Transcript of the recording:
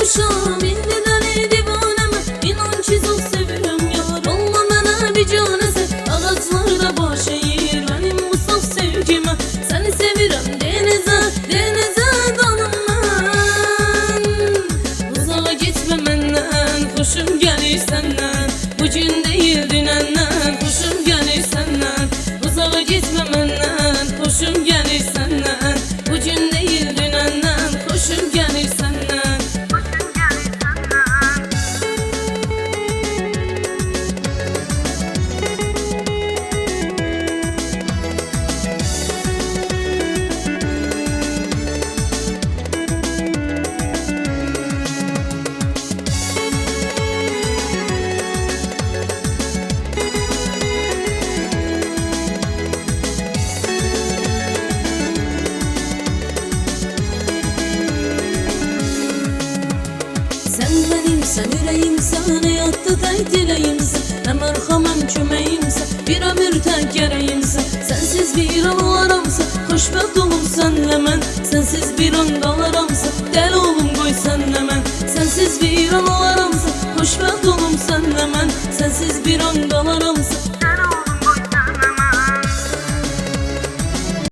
olmuşam indi deli divaneme. İnan ki çok seviyorum yar, olma mənə bir canəsə. Ağaclarda baş eğir benim bu saf sevgime. Seni sevirəm denizə danım mən. Uzağa gitme məndən, xoşum gəlir səndən. Bugün değil dünəndən, xoşum gəlir səndən. Uzağa gitme məndən, xoşum gəlir səndən. Bugün değil dünəndən, xoşum gəlir səndən. Sen benimsen, yüreğimsen, hayatta tek dileğimsen. Hem arkam hem kömeğimsen, bir ömür tek gereğimsen. Sensiz bir an olaramsa, hoşbəxt olum senle mən. Sensiz bir an